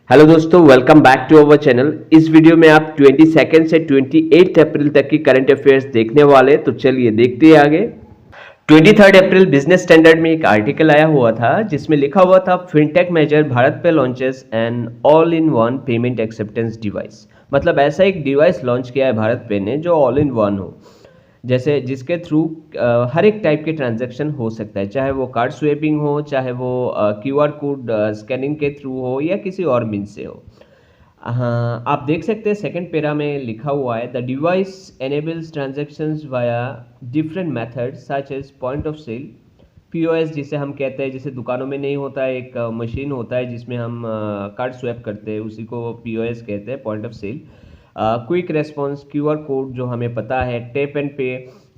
Hello दोस्तों, welcome back to our channel. इस video में आप 22 से 28 अप्रैल तक की करंट अफेयर्स देखने वाले, तो चलिए देखते हैं आगे। 23 अप्रैल बिजनेस स्टैंडर्ड में एक आर्टिकल आया हुआ था जिसमें लिखा हुआ था fintech major BharatPe launches an all in one payment acceptance device. मतलब ऐसा एक डिवाइस लॉन्च किया है भारत पे ने जो ऑल इन वन हो, जैसे जिसके थ्रू हर एक टाइप के ट्रांजैक्शन हो सकता है, चाहे वो कार्ड स्वेपिंग हो, चाहे वो क्यूआर कोड स्कैनिंग के थ्रू हो या किसी और मीन्स से हो। हाँ, आप देख सकते हैं सेकंड पेरा में लिखा हुआ है the device enables transactions via different methods such as point of sale, POS जिसे हम कहते हैं, जैसे दुकानों में नहीं होता है, एक मशीन होता है जिसमें हम कार्ड स्वैप करते हैं, उसी को पीओएस कहते हैं, point of sale. Quick response, QR code जो हमें पता है, tap and pay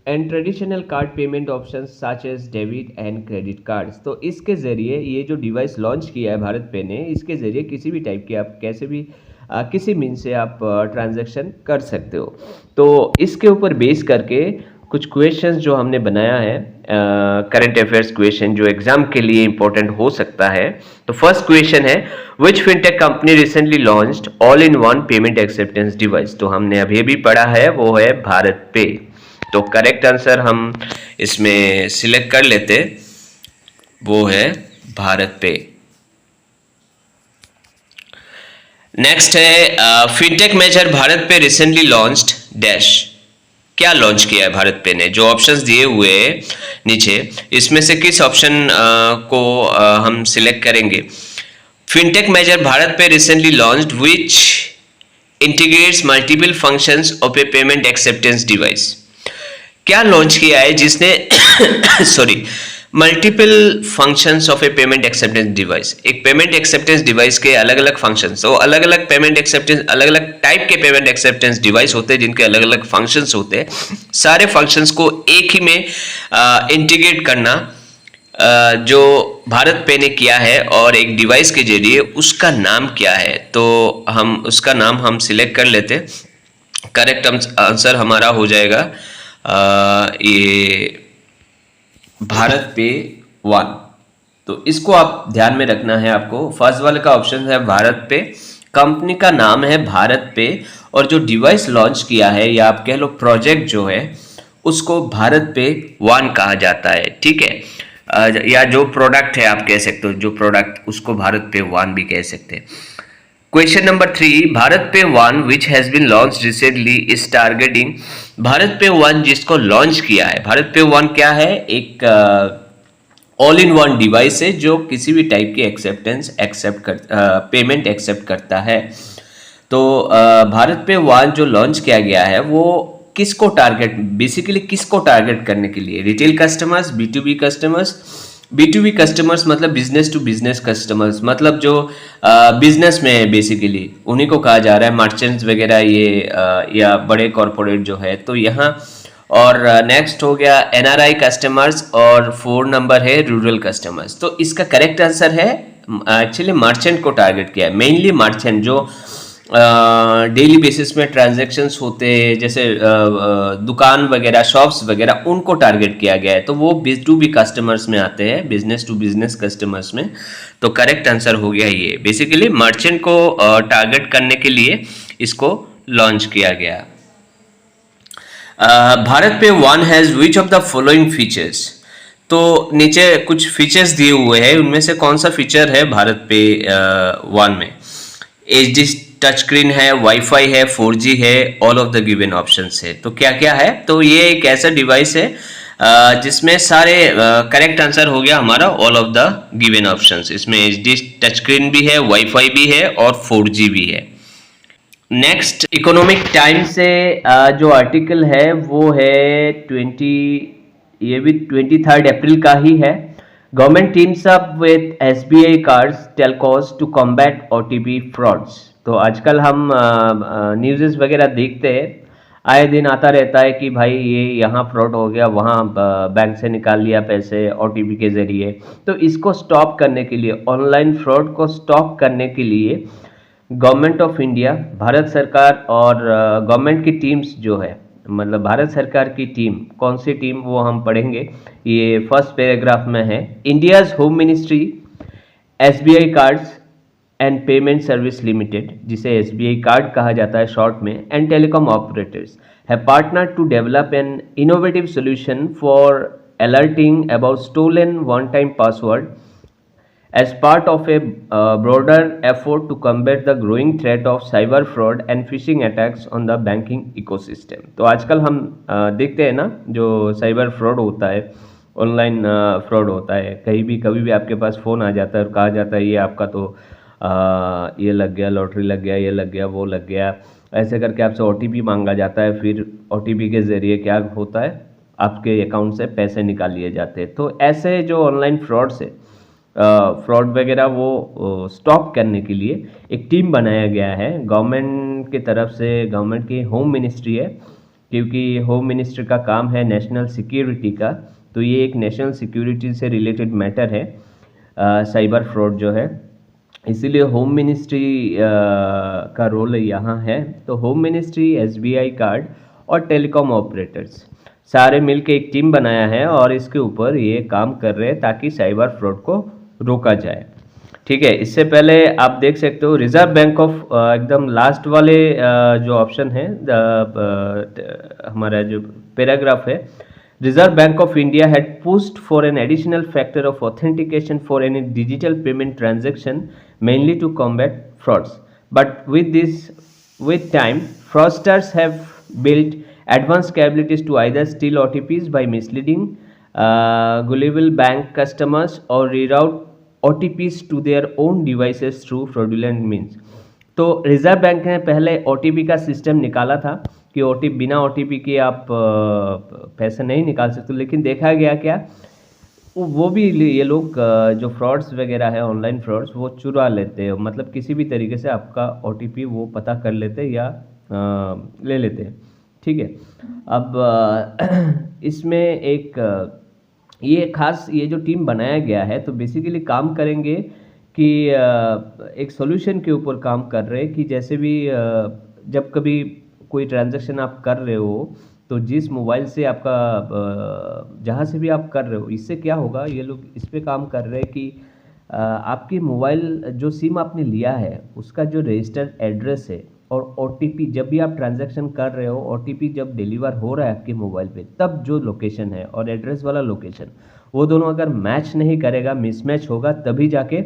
and traditional card payment option such as debit and credit cards. तो इसके ज़रिए ये जो डिवाइस लॉन्च किया है भारत पे ने, इसके ज़रिए किसी भी टाइप के आप कैसे भी किसी मीन से आप ट्रांजैक्शन कर सकते हो। तो इसके ऊपर बेस करके कुछ क्वेश्चंस जो हमने बनाया है, करंट अफेयर्स क्वेश्चन जो एग्जाम के लिए इंपॉर्टेंट हो सकता है। तो फर्स्ट क्वेश्चन है which fintech company recently launched all in one payment acceptance device. तो हमने अभी भी पढ़ा है, वो है भारत पे। तो करेक्ट आंसर हम इसमें सिलेक्ट कर लेते, वो है भारत पे। नेक्स्ट है फिनटेक मेजर भारत पे रिसेंटली लॉन्च्ड डैश। क्या लॉन्च किया है भारत पे ने? जो ऑप्शंस दिए हुए नीचे, इसमें से किस ऑप्शन को हम सिलेक्ट करेंगे? फिनटेक मेजर भारत पे recently launched which integrates multiple functions of A payment acceptance device. क्या लॉन्च किया है जिसने sorry multiple functions of A payment acceptance device. एक पेमेंट एक्सेप्टेंस डिवाइस के अलग अलग फंक्शंस, तो अलग अलग पेमेंट एक्सेप्टेंस, अलग अलग टाइप के पेमेंट एक्सेप्टेंस डिवाइस होते हैं जिनके अलग अलग फंक्शंस होते हैं। सारे फंक्शंस को एक ही में इंटीग्रेट करना जो भारत पे ने किया है और एक डिवाइस के जरिए, उसका नाम क्या है? तो हम उसका नाम हम सिलेक्ट कर लेते। करेक्ट आंसर हमारा हो जाएगा ये भारत पे वन। तो इसको आप ध्यान में रखना है आपको। फर्स्ट वाले का ऑप्शन है भारत पे, कंपनी का नाम है भारत पे, और जो डिवाइस लॉन्च किया है या आप कह लो प्रोजेक्ट जो है, उसको भारत पे वन कहा जाता है। ठीक है, या जो प्रोडक्ट है आप कह सकते हो, जो प्रोडक्ट, उसको भारत पे वन भी कह सकते हैं। Question number 3, BharatPe one which has been launch recently is targeting. BharatPe one जिसको लॉन्च किया है, भारत पे वन क्या है? एक ऑल इन वन डिवाइस है जो किसी भी टाइप की एक्सेप्टेंस पेमेंट एक्सेप्ट करता है। तो भारत पे वन जो लॉन्च किया गया है वो किसको टारगेट, बेसिकली किसको टारगेट करने के लिए? Retail customers, B to B customers मतलब बिजनेस टू बिजनेस कस्टमर्स, मतलब जो बिजनेस में है बेसिकली, उन्हीं को कहा जा रहा है, मर्चेंट्स वगैरह ये या बड़े कॉरपोरेट जो है। तो यहाँ और नेक्स्ट हो गया एनआरआई कस्टमर्स, और 4 नंबर है रूरल कस्टमर्स। तो इसका करेक्ट आंसर है एक्चुअली मर्चेंट को टारगेट किया है, मेनली मर्चेंट जो डेली बेसिस में ट्रांजैक्शंस होते हैं, जैसे दुकान वगैरह, शॉप्स वगैरह, उनको टारगेट किया गया है। तो वो बिज टू बी कस्टमर्स में आते हैं, बिजनेस टू बिजनेस कस्टमर्स में। तो करेक्ट आंसर हो गया ये, बेसिकली मर्चेंट को टारगेट करने के लिए इसको लॉन्च किया गया। भारत पे one has which of the following features. तो नीचे कुछ फीचर्स दिए हुए हैं, उनमें से कौन सा फीचर है भारत पे वन में? HD टच स्क्रीन है, वाईफाई है, 4G है, all of the given options है। तो क्या क्या है? तो ये एक ऐसा डिवाइस है जिसमें सारे करेक्ट आंसर हो गया हमारा all of the given options. इसमें HD टच स्क्रीन भी है, वाईफाई भी है और 4G भी है। नेक्स्ट इकोनॉमिक टाइम से जो आर्टिकल है वो है 23 अप्रैल का ही है। Government teams up with SBI cards telcos to combat OTP frauds. तो आजकल हम न्यूज़ वगैरह देखते हैं, आए दिन आता रहता है कि भाई ये यहाँ फ्रॉड हो गया, वहाँ बैंक से निकाल लिया पैसे OTP के ज़रिए। तो इसको स्टॉप करने के लिए, ऑनलाइन फ्रॉड को स्टॉप करने के लिए गवर्नमेंट ऑफ इंडिया, भारत सरकार और गवर्नमेंट की टीम्स जो है, मतलब भारत सरकार की टीम, कौन सी टीम वो हम पढ़ेंगे, ये फर्स्ट पैराग्राफ में है। India's home ministry, SBI cards and payment service limited, जिसे एसबीआई कार्ड कहा जाता है शॉर्ट में, and telecom operators have partnered to develop an innovative solution for alerting about stolen one-time password as part of a broader effort to combat the growing threat of cyber fraud and phishing attacks on the banking ecosystem. तो आजकल हम देखते हैं ना, जो cyber fraud होता है, online fraud होता है, कहीं भी कभी भी आपके पास फ़ोन आ जाता है और कहा जाता है ये आपका तो ये लग गया, लॉटरी लग गया, ये लग गया, वो लग गया, ऐसे करके आपसे ओटीपी मांगा जाता है। फिर ओटीपी के ज़रिए क्या होता है, आपके अकाउंट से पैसे निकाल लिए जाते हैं। तो ऐसे जो ऑनलाइन फ्रॉड से फ्रॉड वगैरह वो स्टॉप करने के लिए एक टीम बनाया गया है गवर्नमेंट की तरफ से। गवर्नमेंट की होम मिनिस्ट्री है, क्योंकि होम मिनिस्ट्री का काम है नेशनल सिक्योरिटी का, तो ये एक नेशनल सिक्योरिटी से रिलेटेड मैटर है साइबर फ्रॉड जो है, इसीलिए होम मिनिस्ट्री का रोल यहाँ है। तो होम मिनिस्ट्री, एसबीआई कार्ड और टेलीकॉम ऑपरेटर्स सारे मिलके एक टीम बनाया है और इसके ऊपर ये काम कर रहे हैं ताकि साइबर फ्रॉड को रोका जाए। ठीक है, इससे पहले आप देख सकते हो रिजर्व बैंक ऑफ एकदम लास्ट वाले जो ऑप्शन है, हमारा जो पैराग्राफ है, Reserve Bank of India had pushed for an additional factor of authentication for any digital payment transaction, mainly to combat frauds. But with time, fraudsters have built advanced capabilities to either steal OTPs by misleading gullible bank customers or reroute OTPs to their own devices through fraudulent means. तो reserve bank ने पहले OTP का system निकाला था कि बिना OTP के आप पैसे नहीं निकाल सकते, लेकिन देखा गया क्या, वो भी ये लोग जो फ्रॉड्स वगैरह है, ऑनलाइन फ्रॉड्स, वो चुरा लेते हैं, मतलब किसी भी तरीके से आपका ओटीपी वो पता कर लेते हैं या ले लेते हैं। ठीक है, अब इसमें एक ये खास ये जो टीम बनाया गया है, तो बेसिकली काम करेंगे कि एक सॉल्यूशन के ऊपर काम कर रहे हैं कि जैसे भी जब कभी कोई ट्रांजैक्शन आप कर रहे हो, तो जिस मोबाइल से आपका जहाँ से भी आप कर रहे हो, इससे क्या होगा, ये लोग इस पे काम कर रहे हैं कि आपकी मोबाइल जो सिम आपने लिया है उसका जो रजिस्टर्ड एड्रेस है और ओटीपी, जब भी आप ट्रांजैक्शन कर रहे हो, ओटीपी जब डिलीवर हो रहा है आपके मोबाइल पे, तब जो लोकेशन है और एड्रेस वाला लोकेशन, वो दोनों अगर मैच नहीं करेगा, मिसमैच होगा, तभी जाके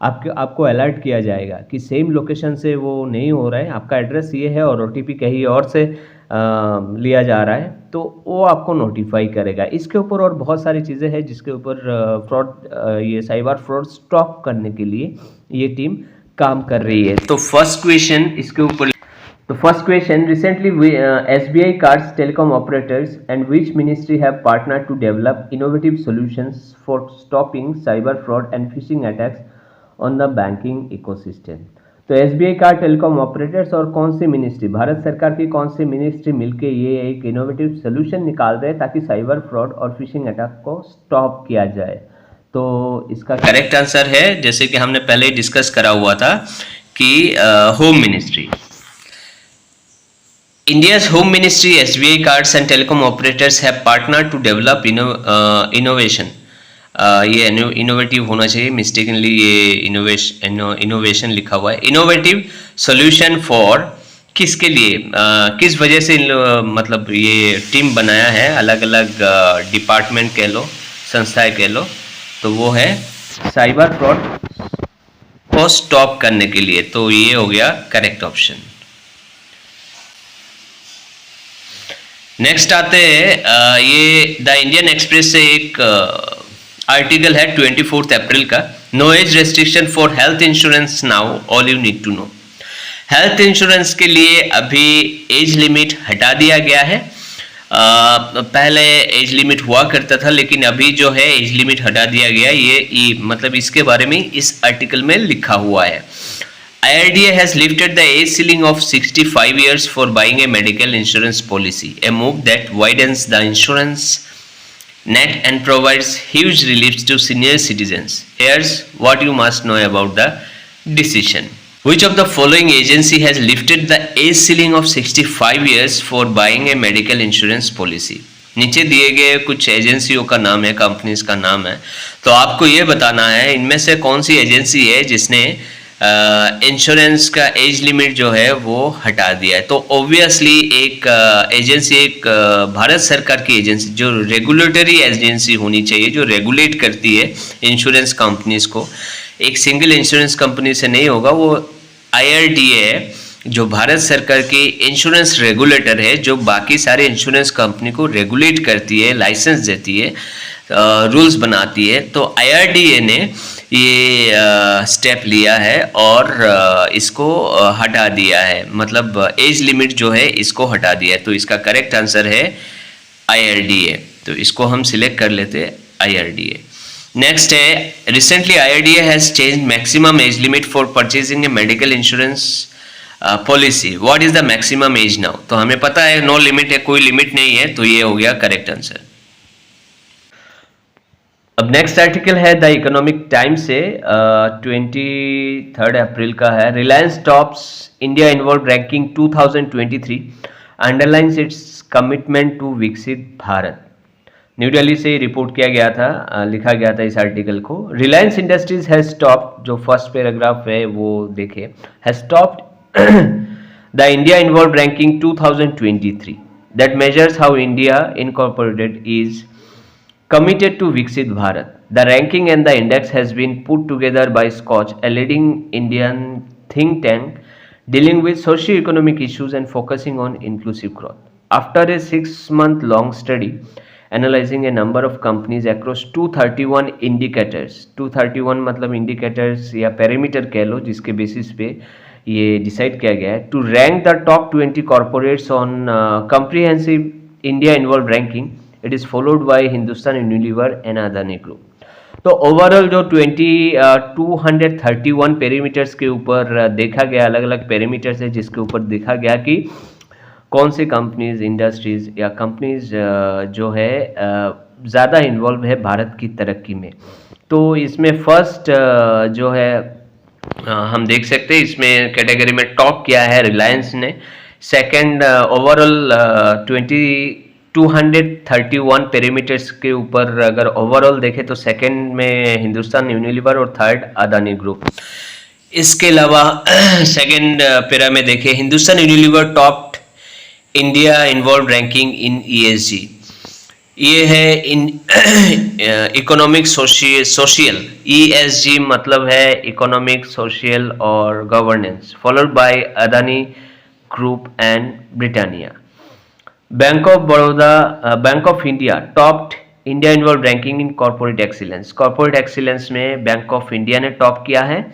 आपको अलर्ट किया जाएगा कि सेम लोकेशन से वो नहीं हो रहा है, आपका एड्रेस ये है और ओटीपी कहीं और से लिया जा रहा है, तो वो आपको नोटिफाई करेगा। इसके ऊपर और बहुत सारी चीज़ें हैं जिसके ऊपर फ्रॉड, ये साइबर फ्रॉड स्टॉप करने के लिए ये टीम काम कर रही है। तो फर्स्ट क्वेश्चन इसके ऊपर, तो first question, recently SBI cards telecom operators and which ministry have partnered to develop innovative solutions for stopping cyber fraud and phishing attacks on the banking ecosystem? तो SBI कार्ड टेलीकॉम ऑपरेटर्स और कौन सी ministry, Bharat सरकार की कौन सी ministry मिलके ये एक innovative solution निकाल रहे हैं ताकि साइबर फ्रॉड और फिशिंग अटैक को स्टॉप किया जाए? तो इसका करेक्ट आंसर है, जैसे कि हमने पहले डिस्कस करा हुआ था, कि home ministry. India's Home Ministry, SBI cards and telecom operators have partnered to develop innovation. ये इनोवेटिव होना चाहिए, मिस्टेकनली ये इनोवेशन लिखा हुआ है। इनोवेटिव सॉल्यूशन फॉर किसके लिए, किस वजह से मतलब ये टीम बनाया है, अलग अलग डिपार्टमेंट कह लो, संस्थाएं कह लो, तो वो है साइबर फ्रॉड को स्टॉप करने के लिए। तो ये हो गया करेक्ट ऑप्शन। नेक्स्ट आते हैं, ये द इंडियन एक्सप्रेस से एक आर्टिकल है 24 अप्रैल का, no age restriction for health insurance now, all you need to know. Health insurance के लिए अभी एज लिमिट हटा दिया गया है। पहले एज लिमिट हुआ करता था, लेकिन अभी जो है एज लिमिट हटा दिया गया। ये मतलब इसके बारे में इस आर्टिकल में लिखा हुआ है। IRDA has lifted the age ceiling of 65 years for buying a medical insurance policy, a move that widens the insurance net and provides huge relief to senior citizens. Here's what you must know about the decision. Which of the following agency has lifted the age ceiling of 65 years for buying a medical insurance policy? नीचे दिए गए कुछ एजेंसियों का नाम है, companies का नाम है, तो आपको ये बताना है इनमें से कौन सी एजेंसी है जिसने इंश्योरेंस का एज लिमिट जो है वो हटा दिया है। तो ऑब्वियसली एक एजेंसी, एक भारत सरकार की एजेंसी, जो रेगुलेटरी एजेंसी होनी चाहिए, जो रेगुलेट करती है इंश्योरेंस कंपनीज को, एक सिंगल इंश्योरेंस कंपनी से नहीं होगा, वो IRDA है, जो भारत सरकार की इंश्योरेंस रेगुलेटर है, जो बाकी सारे इंश्योरेंस कंपनी को रेगुलेट करती है, लाइसेंस देती है, रूल्स बनाती है। तो IRDA ने ये स्टेप लिया है और इसको हटा दिया है, मतलब एज लिमिट जो है इसको हटा दिया है। तो इसका करेक्ट आंसर है IRDA। तो इसको हम सिलेक्ट कर लेते हैं IRDA। नेक्स्ट है, recently IRDA has change maximum age limit for purchasing A medical insurance policy. What is the maximum age now? तो हमें पता है नो लिमिट है, कोई लिमिट नहीं है, तो ये हो गया करेक्ट आंसर। अब नेक्स्ट आर्टिकल है द इकोनॉमिक टाइम्स से 23 अप्रैल का है। Reliance tops India involve ranking 2023, underlines its commitment to Viksit Bharat. New Delhi से रिपोर्ट किया गया था, लिखा गया था इस आर्टिकल को। रिलायंस इंडस्ट्रीज हैज टॉप्ड, जो फर्स्ट पैराग्राफ है वो देखिए, has topped the India involve ranking 2023 that measures how India incorporated is committed to Viksit Bharat. The ranking and the index has been put together by Scotch, a leading Indian think tank dealing with socio-economic issues and focusing on inclusive growth. After a 6-month-long study analyzing a number of companies across 231 indicators, 231 मतलब indicators या parameter कह लो, जिसके basis पे ये decide किया गया है, to rank the top 20 corporates on comprehensive India involved ranking. It is followed by Hindustan Unilever and Adani group. तो ओवरऑल जो 231 पैरामीटर्स के ऊपर देखा गया, अलग अलग पैरामीटर्स है जिसके ऊपर देखा गया कि कौन सी कंपनीज, इंडस्ट्रीज या कंपनीज जो है ज़्यादा इन्वॉल्व है भारत की तरक्की में। तो इसमें फर्स्ट जो है हम देख सकते हैं, इसमें कैटेगरी में टॉप किया है रिलायंस ने। सेकंड ओवरऑल 231 पैरामीटर्स के ऊपर अगर ओवरऑल देखें तो सेकंड में हिंदुस्तान यूनिलीवर और थर्ड अदानी ग्रुप। इसके अलावा सेकंड पैरा में देखें, Hindustan Unilever top India involve ranking इन ESG। ये है इन इकोनॉमिक सोशल, ESG मतलब है इकोनॉमिक, सोशल और governance, followed by Adani group and Britannia. Bank of Baroda, bank of India topped India involve ranking in corporate excellence. Corporate excellence में bank of India ने top किया है।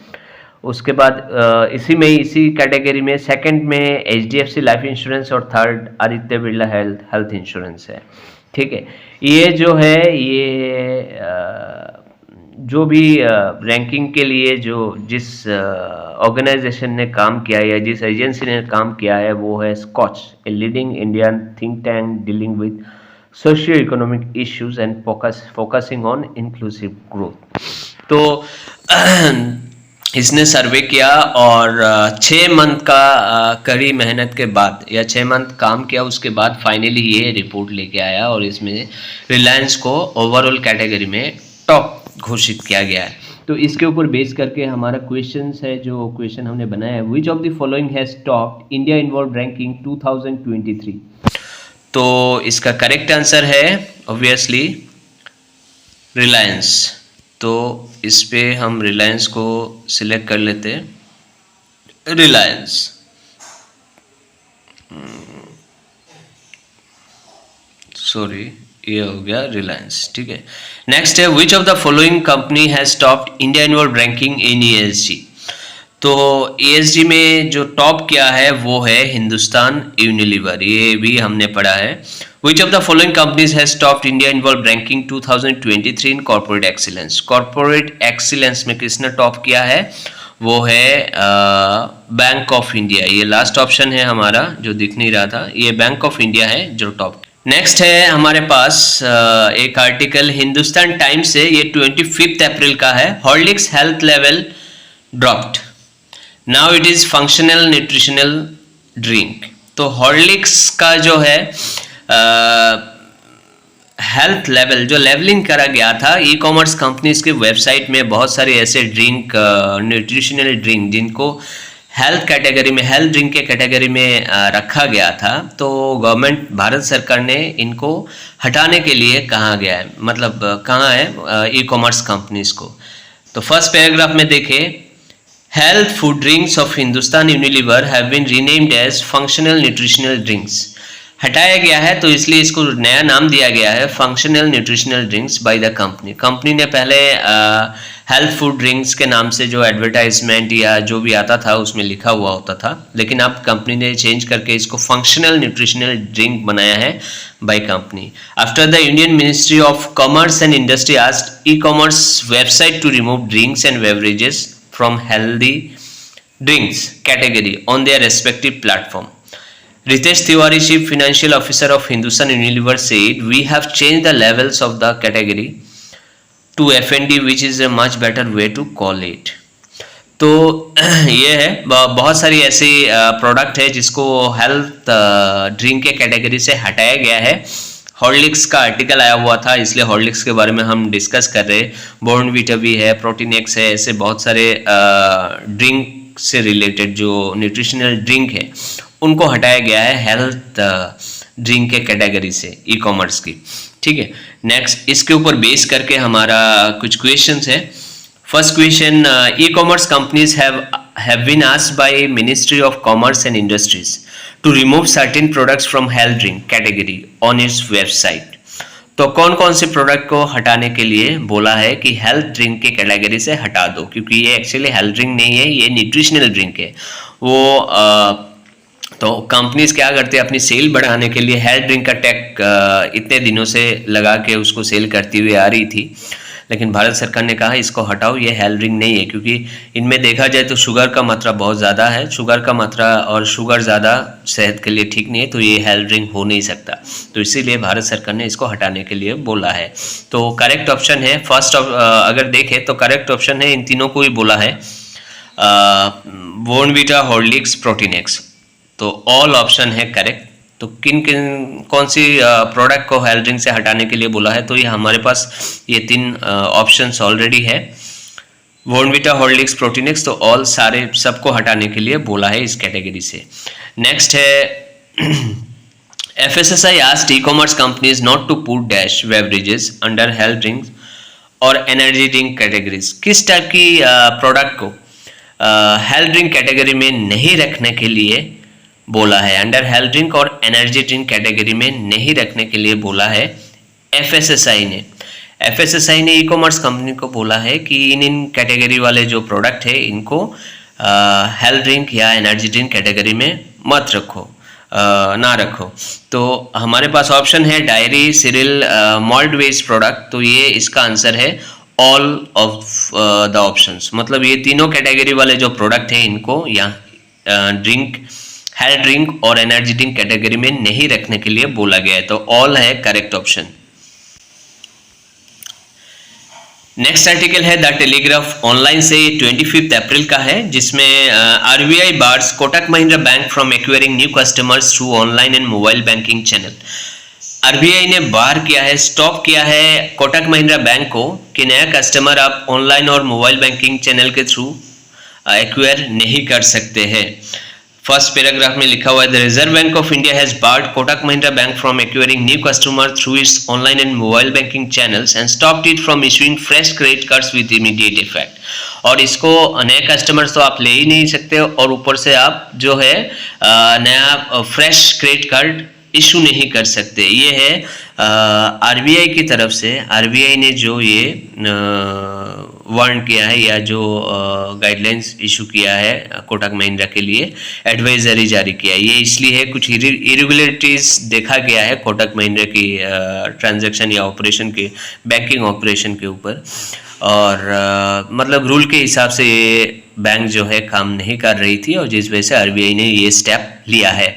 उसके बाद इसी कैटेगरी में सेकंड में HDFC लाइफ इंश्योरेंस और third Aditya Birla health insurance है। ठीक है, ये जो है ये जो भी रैंकिंग के लिए जिस ऑर्गेनाइजेशन ने काम किया है या जिस एजेंसी ने काम किया है वो है Skoch, a leading Indian think tank dealing with socio economic issues and focusing on inclusive growth. तो इसने सर्वे किया और 6 मंथ का कड़ी मेहनत के बाद या 6 मंथ काम किया, उसके बाद फाइनली ये रिपोर्ट लेके आया और इसमें रिलायंस को ओवरऑल कैटेगरी में टॉप घोषित किया गया है। तो इसके ऊपर बेस करके हमारा क्वेश्चन है, जो क्वेश्चन हमने बनाया है, विच of the following has topped India involve ranking 2023। तो इसका करेक्ट आंसर है ऑब्वियसली रिलायंस। तो इस पे हम रिलायंस को सिलेक्ट कर लेते हैं, रिलायंस। सॉरी, ये हो गया रिलायंस। ठीक है, नेक्स्ट है विच of the following company has topped India involve ranking in ESG। तो ESG में जो टॉप किया है वो है हिंदुस्तान यूनिलीवर, ये भी हमने पढ़ा है। विच of the following companies has topped India involve ranking 2023 in corporate excellence. Corporate excellence में किसने टॉप किया है? वो है बैंक ऑफ इंडिया। ये लास्ट ऑप्शन है हमारा जो दिख नहीं रहा था, ये बैंक ऑफ इंडिया है जो टॉप। नेक्स्ट है हमारे पास एक आर्टिकल हिंदुस्तान टाइम्स से, ये 25 अप्रैल का है। Horlicks health level dropped, now it is functional nutritional drink. तो हॉर्लिक्स का जो है हेल्थ लेवल जो लेवलिंग करा गया था ई कॉमर्स कंपनीज की वेबसाइट में, बहुत सारे ऐसे ड्रिंक, न्यूट्रिशनल ड्रिंक जिनको हेल्थ कैटेगरी में, हेल्थ ड्रिंक के कैटेगरी में रखा गया था, तो गवर्नमेंट, भारत सरकार ने इनको हटाने के लिए कहा गया है, मतलब कहा है ई कॉमर्स कंपनीज को। तो फर्स्ट पैराग्राफ में देखें, health food drinks of Hindustan Unilever have been renamed as functional nutritional drinks. हटाया गया है तो इसलिए इसको नया नाम दिया गया है functional nutritional drinks by the company. Company ने पहले हेल्थ फूड ड्रिंक्स के नाम से जो एडवर्टाइजमेंट या जो भी आता था उसमें लिखा हुआ होता था, लेकिन अब कंपनी ने चेंज करके इसको फंक्शनल न्यूट्रिशनल ड्रिंक बनाया है by company. After the Indian ministry of commerce and industry asked e commerce website to remove drinks and beverages from healthy drinks category on their respective platform. Ritesh Tiwari, Chief Financial Officer of Hindustan Unilever, said, "We have changed the levels of the category to F&D, which is a much better way to call it." तो ये है, बहुत सारी ऐसी product है जिसको health drink के category से हटाया गया है। हॉर्लिक्स का आर्टिकल आया हुआ था, इसलिए हॉर्लिक्स के बारे में हम डिस्कस कर रहे हैं। बॉर्नवीटा भी है, प्रोटीन एक्स है, ऐसे बहुत सारे ड्रिंक से रिलेटेड जो न्यूट्रिशनल ड्रिंक है उनको हटाया गया है हेल्थ ड्रिंक के कैटेगरी से ई कॉमर्स की। ठीक है, नेक्स्ट इसके ऊपर बेस करके हमारा कुछ क्वेश्चंस है। First question, e commerce companies have been asked by Ministry of Commerce and Industries to remove certain products from health drink category on its website. तो कौन कौन से प्रोडक्ट को हटाने के लिए बोला है कि हेल्थ ड्रिंक के कैटेगरी से हटा दो, क्योंकि ये एक्चुअली हेल्थ ड्रिंक नहीं है, ये न्यूट्रिशनल ड्रिंक है। वो तो कंपनीज क्या करते हैं, अपनी सेल बढ़ाने के लिए हेल्थ ड्रिंक का टैग इतने दिनों से लगा के उसको सेल करती हुई आ रही थी, लेकिन भारत सरकार ने कहा इसको हटाओ, ये हेल्थ ड्रिंक नहीं है, क्योंकि इनमें देखा जाए तो शुगर का मात्रा बहुत ज़्यादा है, शुगर का मात्रा और शुगर ज़्यादा सेहत के लिए ठीक नहीं है, तो ये हेल्थ ड्रिंक हो नहीं सकता। तो इसीलिए भारत सरकार ने इसको हटाने के लिए बोला है। तो करेक्ट ऑप्शन है फर्स्ट, अगर देखें तो करेक्ट ऑप्शन है, इन तीनों को ही बोला है, बॉर्नवीटा, हॉर्लिक्स, प्रोटीन एक्स। तो ऑल ऑप्शन है करेक्ट। तो किन किन कौन सी प्रोडक्ट को हेल्थ ड्रिंक से हटाने के लिए बोला है, तो ये हमारे पास ये तीन ऑप्शंस ऑलरेडी है, बॉर्नवीटा, हॉर्लिक्स, प्रोटीन एक्स। तो ऑल सारे सबको हटाने के लिए बोला है इस कैटेगरी से। नेक्स्ट है FSSI asked e-commerce companies not to put dash beverages under health drinks और एनर्जी ड्रिंक कैटेगरीज। किस टाइप की प्रोडक्ट को हेल्थ ड्रिंक कैटेगरी में नहीं रखने के लिए बोला है, अंडर हेल्थ ड्रिंक और एनर्जी ड्रिंक कैटेगरी में नहीं रखने के लिए बोला है FSSI ने। FSSI ने ई कॉमर्स कंपनी को बोला है कि इन कैटेगरी वाले जो प्रोडक्ट है इनको हेल्थ ड्रिंक या एनर्जी ड्रिंक कैटेगरी में मत रखो, ना रखो। तो हमारे पास ऑप्शन है diary, serial, malt based product. तो ये इसका आंसर है ऑल ऑफ द ऑप्शंस, मतलब ये तीनों कैटेगरी वाले जो प्रोडक्ट है इनको या ड्रिंक, हेल्थ ड्रिंक और एनर्जी ड्रिंक कैटेगरी में नहीं रखने के लिए बोला गया है। तो ऑल है करेक्ट ऑप्शन। नेक्स्ट आर्टिकल है द टेलीग्राफ ऑनलाइन से, 25 अप्रैल का है, जिसमें RBI bars Kotak Mahindra Bank from acquiring new customers through online and mobile banking channel. RBI ने बार किया है, स्टॉप किया है कोटक महिंद्रा बैंक को कि नया कस्टमर आप ऑनलाइन और मोबाइल बैंकिंग चैनल के थ्रू एक्वायर नहीं कर सकते हैं। फर्स्ट पैराग्राफ में लिखा हुआ है the Reserve Bank of India has barred Kotak Mahindra Bank from acquiring new customer through its online and mobile banking channels and stopped it from issuing fresh credit cards with immediate effect. और इसको नए customers तो आप ले ही नहीं सकते और ऊपर से आप जो है नया फ्रेश क्रेडिट कार्ड इशू नहीं कर सकते। ये है RBI की तरफ से, RBI ने जो ये वार्न किया है या जो गाइडलाइंस इशू किया है कोटक महिंद्रा के लिए, एडवाइजरी जारी किया है। ये इसलिए है कुछ इरेगुलरिटीज देखा गया है कोटक महिंद्रा की ट्रांजैक्शन या ऑपरेशन के, बैंकिंग ऑपरेशन के ऊपर, और मतलब रूल के हिसाब से ये बैंक जो है काम नहीं कर रही थी और जिस वजह से RBI ने ये स्टेप लिया है।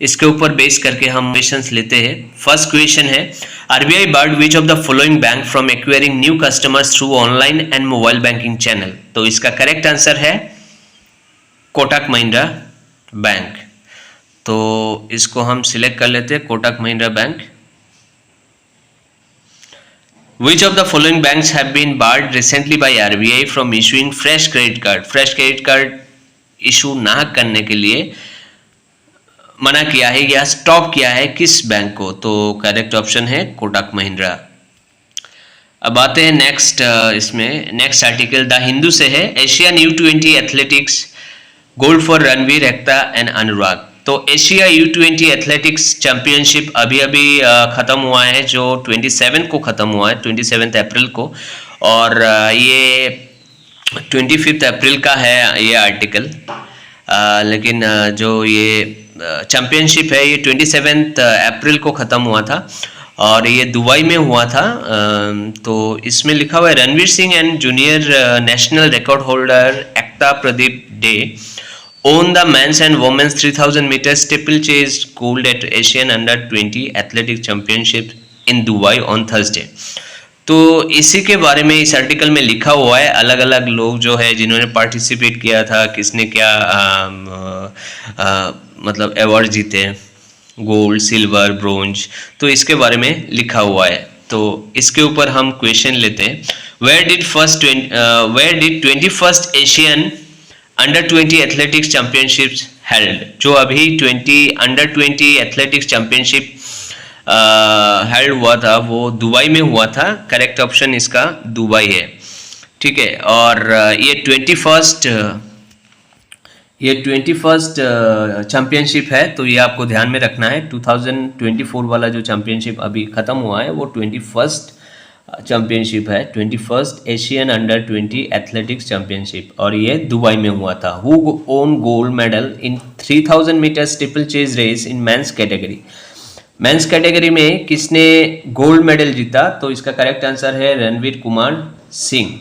इसके ऊपर बेस करके हम क्वेश्चंस लेते हैं। फर्स्ट क्वेश्चन है RBI barred which of the following bank from acquiring new customers through online and mobile banking channel। तो इसका करेक्ट आंसर है कोटक महिंद्रा बैंक। तो इसको हम सिलेक्ट कर लेते हैं Kotak Mahindra bank. Which of the following banks have been barred recently by RBI from issuing fresh credit card? Fresh credit card issue ना करने के लिए मना किया है या स्टॉप किया है किस बैंक को? तो करेक्ट ऑप्शन है कोटक महिंद्रा। अब आते हैं नेक्स्ट इसमें नेक्स्ट आर्टिकल द हिंदू से है Asian U20 athletics gold for Ranveer Ekta and Anurag. तो एशिया U20 एथलेटिक्स चैंपियनशिप अभी अभी ख़त्म हुआ है, जो 27 को ख़त्म हुआ है, 27 अप्रैल को, और ये 25 अप्रैल का है ये आर्टिकल। लेकिन जो ये चैंपियनशिप है ये 27 अप्रैल को ख़त्म हुआ था और ये दुबई में हुआ था। तो इसमें लिखा हुआ है Ranveer Singh and junior national record holder Ekta Pradeep day own the men's and women's 3000 meters steeplechase gold at Asian Under-20 Athletic Championship in Dubai on Thursday। तो इसी के बारे में इस आर्टिकल में लिखा हुआ है, अलग अलग लोग जो है जिन्होंने पार्टिसिपेट किया था, किसने क्या मतलब अवार्ड जीते, गोल्ड, सिल्वर, ब्रोंज, तो इसके बारे में लिखा हुआ है। तो इसके ऊपर हम क्वेश्चन लेते हैं। Where did 21st Asian Under-20 athletics championships held? जो अभी Under-20 एथलेटिक्स चैंपियनशिप हेल्ड हुआ था वो दुबई में हुआ था। करेक्ट ऑप्शन इसका दुबई है, ठीक है। और ये 21st चैंपियनशिप है, तो ये आपको ध्यान में रखना है। 2024 वाला जो चैंपियनशिप अभी ख़त्म हुआ है वो 21st चैंपियनशिप है, 21st Asian Under-20 athletics championship, और ये दुबई में हुआ था। Who won gold medal in 3000 metre steeplechase race in men's category? Men's category में किसने गोल्ड मेडल जीता? तो इसका करेक्ट आंसर है Ranveer Kumar Singh.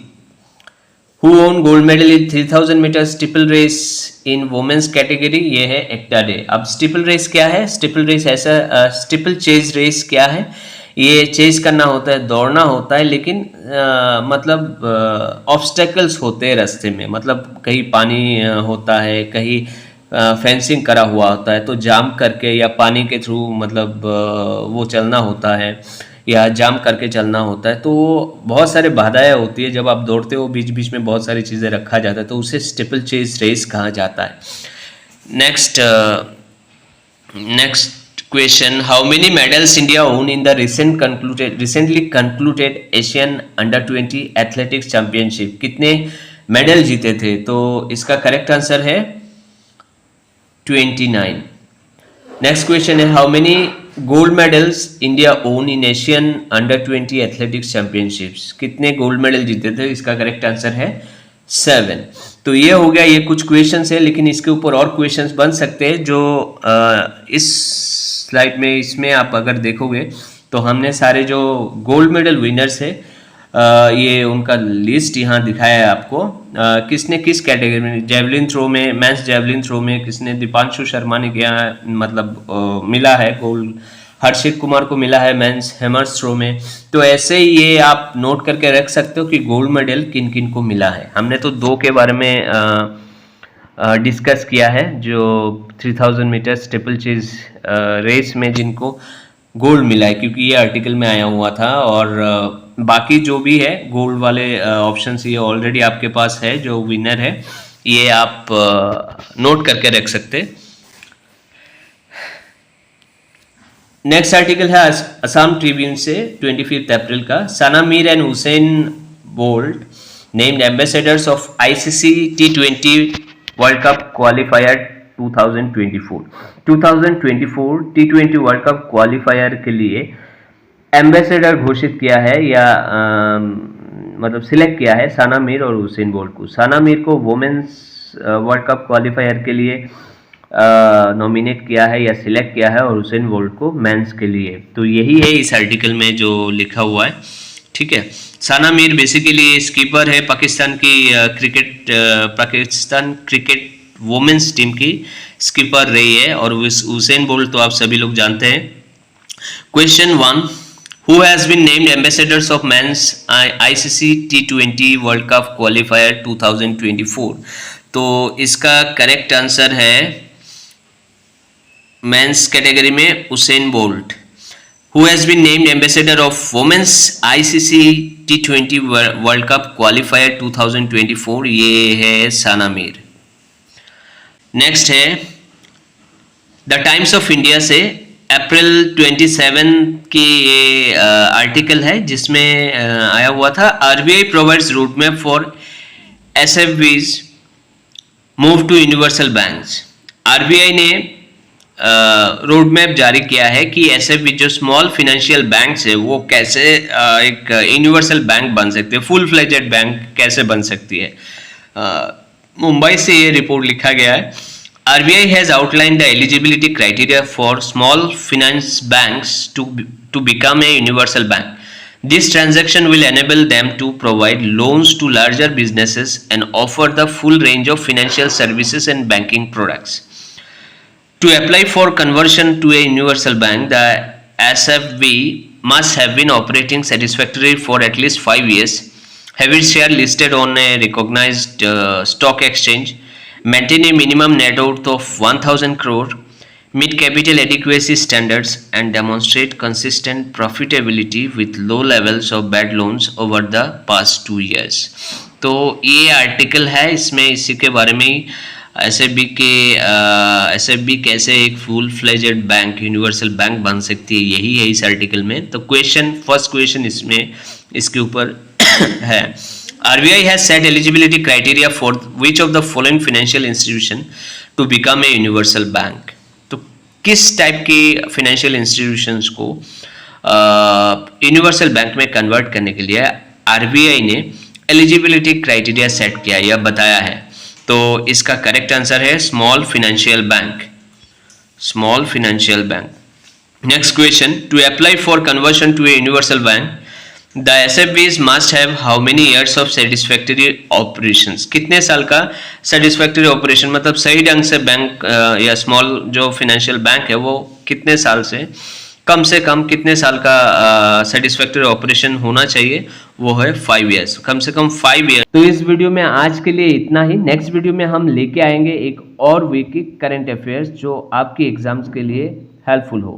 Who won gold medal in 3000 metre steeple race in women's category? ये है एकता डे। अब स्टीपल रेस क्या है? स्टीपल रेस ऐसा स्टीपल चेज रेस क्या है? ये चेज करना होता है, दौड़ना होता है, लेकिन मतलब ऑब्स्टेकल्स होते हैं रास्ते में, मतलब कहीं पानी होता है, कहीं फेंसिंग करा हुआ होता है, तो जाम करके या पानी के थ्रू मतलब वो चलना होता है या जाम करके चलना होता है। तो बहुत सारे बाधाएं होती है, जब आप दौड़ते हो बीच बीच में बहुत सारी चीज़ें रखा जाता है, तो उसे स्टीपल चेज रेस कहा जाता है। Next question, how many medals India won in the recently concluded Asian Under-20 Athletics Championship? कितने मेडल जीते थे? तो इसका करेक्ट आंसर है 29। नेक्स्ट क्वेश्चन है how many gold medals India won in Asian Under-20 Athletics Championships? कितने gold medal जीते थे? इसका करेक्ट आंसर है 7। तो ये हो गया, ये कुछ क्वेश्चंस है, लेकिन इसके ऊपर और क्वेश्चंस बन सकते हैं जो इस स्लाइड में, इसमें आप अगर देखोगे तो हमने सारे जो गोल्ड मेडल विनर्स है ये उनका लिस्ट यहाँ दिखाया है आपको। किसने किस कैटेगरी में, जेवलिन थ्रो में, मेंस जेवलिन थ्रो में किसने, दीपांशु शर्मा ने किया मतलब मिला है गोल्ड, हर्षित कुमार को मिला है मेंस हैमर्स थ्रो में। तो ऐसे ही ये आप नोट करके रख सकते हो कि गोल्ड मेडल किन किन को मिला है। हमने तो 2 के बारे में डिस्कस किया है, जो 3000 मीटर स्टीपल चेज रेस में जिनको गोल्ड मिला है, क्योंकि ये आर्टिकल में आया हुआ था। और बाकी जो भी है गोल्ड वाले ऑप्शंस ये ऑलरेडी आपके पास है, जो विनर है ये आप नोट करके रख सकते। नेक्स्ट आर्टिकल है असम ट्रिब्यून से 25 अप्रैल का। Sana Mir and Usain Bolt named ambassadors of ICC T20 world cup qualifier 2024 T20 world cup qualifier के लिए एम्बेसडर घोषित किया है या मतलब सिलेक्ट किया है साना मीर और हुसैन बोल्ट को। साना मीर को वुमेन्स वर्ल्ड कप क्वालिफायर के लिए नॉमिनेट किया है या सिलेक्ट किया है, और हुसैन बोल्ट को मेंस के लिए। तो यही है इस आर्टिकल में जो लिखा हुआ है, ठीक है। साना मीर बेसिकली स्कीपर है पाकिस्तान क्रिकेट वुमेन्स टीम की स्कीपर रही है, और हुसैन बोल्ट तो आप सभी लोग जानते हैं। Question 1, who has been named ambassadors of men's ICC T20 world cup qualifier 2024? तो इसका करेक्ट आंसर है मेंस कैटेगरी में Usain Bolt. Who has been named ambassador of Women's ICC T20 World Cup Qualifier 2024? ये है साना Mir. Next है the times of India से अप्रैल 27 की ये आर्टिकल है जिसमें आया हुआ था RBI provides route map for SFBs move to universal banks. RBI ने रोड मैप जारी किया है कि एसएफबी जो स्मॉल फाइनेंशियल बैंक्स है वो कैसे एक यूनिवर्सल बैंक बन सकते हैं, फुल फ्लेजेड बैंक कैसे बन सकती है। मुंबई से ये रिपोर्ट लिखा गया है। RBI has outlined the eligibility criteria for small finance banks to become a universal bank. This transaction will enable them to provide loans to larger businesses and offer the full range of financial services and banking products. To apply for conversion to a universal bank, the SFB must have been operating satisfactorily for at least 5 years, have its share listed on a recognized stock exchange, maintain a minimum net worth of 1000 crore, meet capital adequacy standards and demonstrate consistent profitability with low levels of bad loans over the past 2 years. तो ये article है, इसमें इसी के बारे में SFB कैसे एक full fledged bank universal bank बन सकती है, यही है इस आर्टिकल में। तो फर्स्ट क्वेश्चन इसमें इसके ऊपर है RBI has set eligibility criteria for which of the following financial institution to become a universal bank. किस टाइप की फाइनेंशियल इंस्टीट्यूशंस को यूनिवर्सल बैंक में कन्वर्ट करने के लिए आरबीआई ने एलिजिबिलिटी क्राइटेरिया सेट किया या बताया है। तो इसका करेक्ट आंसर है small financial bank, small financial bank. Next question, to apply for conversion to a universal bank the SFBs must have how many years of satisfactory operations. कितने साल का सेटिस्फैक्टरी ऑपरेशन, मतलब सही ढंग से बैंक या small जो फाइनेंशियल बैंक है वो कितने साल से कम कितने साल का सेटिस्फैक्टरी ऑपरेशन होना चाहिए, वो है 5 ईयर्स, कम से कम 5 ईयर्स। तो इस वीडियो में आज के लिए इतना ही। नेक्स्ट वीडियो में हम लेके आएंगे एक और वीक की करंट अफेयर्स जो आपकी एग्जाम्स के लिए हेल्पफुल हो।